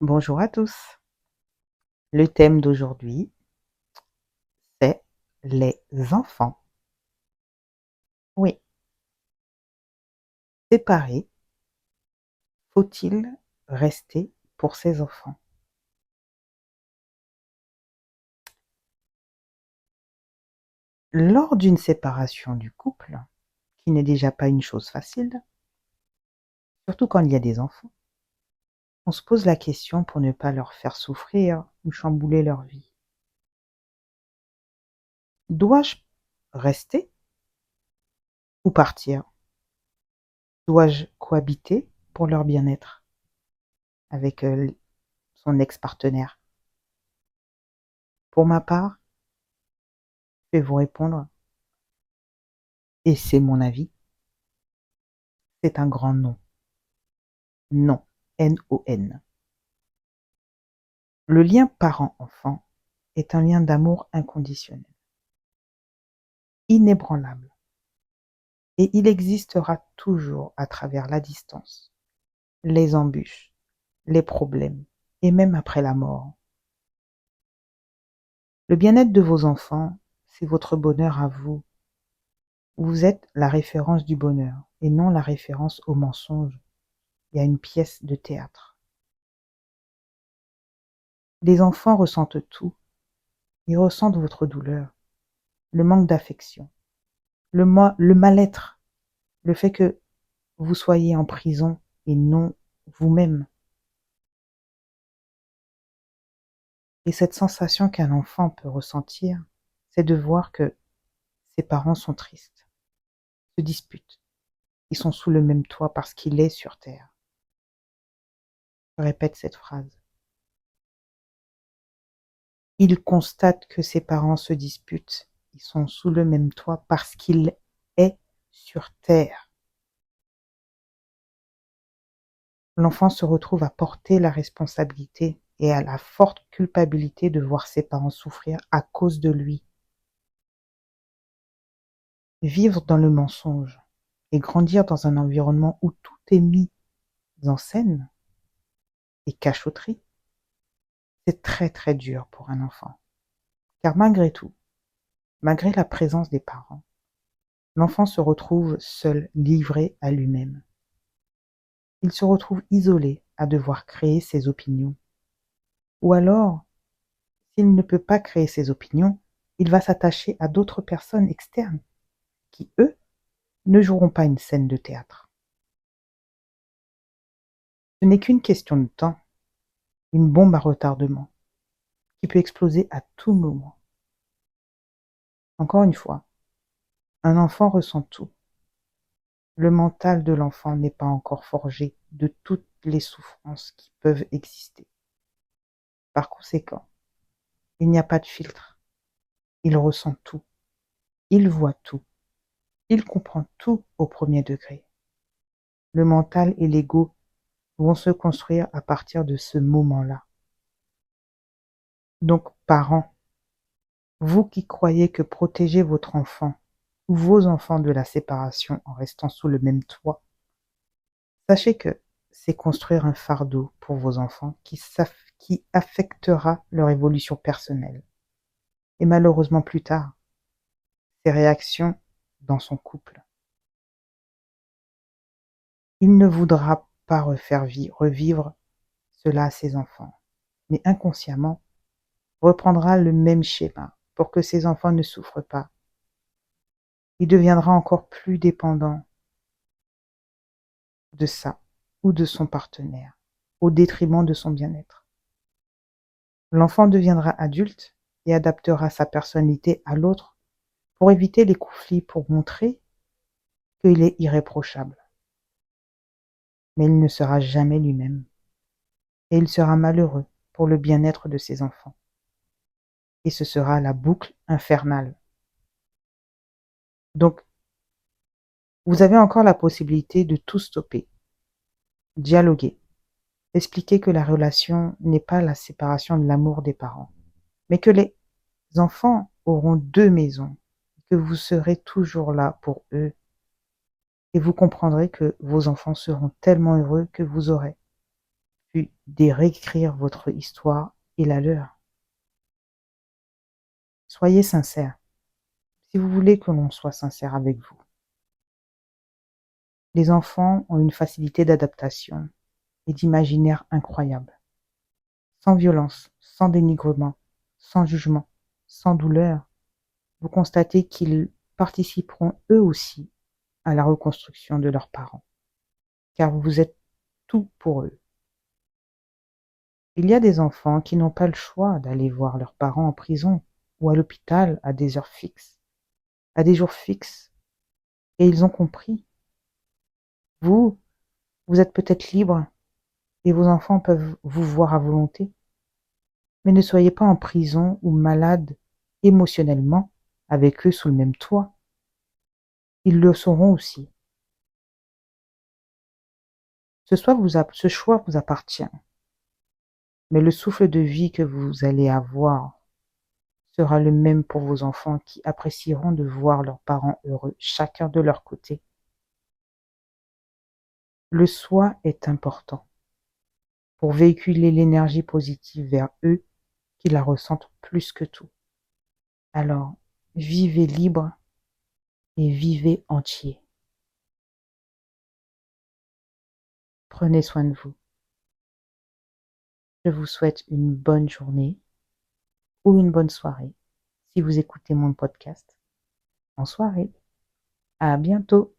Bonjour à tous. Le thème d'aujourd'hui, c'est les enfants. Oui, séparés, faut-il rester pour ses enfants? Lors d'une séparation du couple, qui n'est déjà pas une chose facile, surtout quand il y a des enfants, on se pose la question pour ne pas leur faire souffrir ou chambouler leur vie. Dois-je rester ou partir? Dois-je cohabiter pour leur bien-être avec son ex-partenaire? Pour ma part, je vais vous répondre, et c'est mon avis, c'est un grand non. Non. N-O-N. Le lien parent-enfant est un lien d'amour inconditionnel, inébranlable, et il existera toujours à travers la distance, les embûches, les problèmes, et même après la mort. Le bien-être de vos enfants, c'est votre bonheur à vous. Vous êtes la référence du bonheur, et non la référence au mensonge. Il y a une pièce de théâtre. Les enfants ressentent tout. Ils ressentent votre douleur, le manque d'affection, le mal-être, le fait que vous soyez en prison et non vous-même. Et cette sensation qu'un enfant peut ressentir, c'est de voir que ses parents sont tristes, se disputent. Ils sont sous le même toit parce qu'il est sur terre. Je répète cette phrase. Il constate que ses parents se disputent. Ils sont sous le même toit parce qu'il est sur terre. L'enfant se retrouve à porter la responsabilité et à la forte culpabilité de voir ses parents souffrir à cause de lui. Vivre dans le mensonge et grandir dans un environnement où tout est mis en scène et cachotterie, c'est très très dur pour un enfant. Car malgré tout, malgré la présence des parents, l'enfant se retrouve seul, livré à lui-même. Il se retrouve isolé à devoir créer ses opinions. Ou alors, s'il ne peut pas créer ses opinions, il va s'attacher à d'autres personnes externes qui, eux, ne joueront pas une scène de théâtre. Ce n'est qu'une question de temps, une bombe à retardement, qui peut exploser à tout moment. Encore une fois, un enfant ressent tout. Le mental de l'enfant n'est pas encore forgé de toutes les souffrances qui peuvent exister. Par conséquent, il n'y a pas de filtre. Il ressent tout. Il voit tout. Il comprend tout au premier degré. Le mental et l'ego vont se construire à partir de ce moment-là. Donc, parents, vous qui croyez que protéger votre enfant ou vos enfants de la séparation en restant sous le même toit, sachez que c'est construire un fardeau pour vos enfants qui affectera leur évolution personnelle. Et malheureusement plus tard, ses réactions dans son couple. Il ne voudra pas revivre cela à ses enfants, mais inconsciemment reprendra le même schéma pour que ses enfants ne souffrent pas. Il deviendra encore plus dépendant de ça ou de son partenaire, au détriment de son bien-être. L'enfant deviendra adulte et adaptera sa personnalité à l'autre pour éviter les conflits, pour montrer qu'il est irréprochable. Mais il ne sera jamais lui-même. Et il sera malheureux pour le bien-être de ses enfants. Et ce sera la boucle infernale. Donc, vous avez encore la possibilité de tout stopper, dialoguer, expliquer que la relation n'est pas la séparation de l'amour des parents, mais que les enfants auront deux maisons, que vous serez toujours là pour eux, et vous comprendrez que vos enfants seront tellement heureux que vous aurez puis de réécrire votre histoire et la leur. Soyez sincère, si vous voulez que l'on soit sincère avec vous. Les enfants ont une facilité d'adaptation et d'imaginaire incroyable. Sans violence, sans dénigrement, sans jugement, sans douleur, vous constatez qu'ils participeront eux aussi à la reconstruction de leurs parents, car vous êtes tout pour eux. Il y a des enfants qui n'ont pas le choix d'aller voir leurs parents en prison ou à l'hôpital à des heures fixes, à des jours fixes, et ils ont compris. Vous, vous êtes peut-être libre et vos enfants peuvent vous voir à volonté, mais ne soyez pas en prison ou malade émotionnellement avec eux sous le même toit. Ils le sauront aussi. Ce choix vous appartient, mais le souffle de vie que vous allez avoir sera le même pour vos enfants qui apprécieront de voir leurs parents heureux, chacun de leur côté. Le soi est important pour véhiculer l'énergie positive vers eux qui la ressentent plus que tout. Alors, vivez libre et vivez entier. Prenez soin de vous. Je vous souhaite une bonne journée ou une bonne soirée si vous écoutez mon podcast en soirée. À bientôt.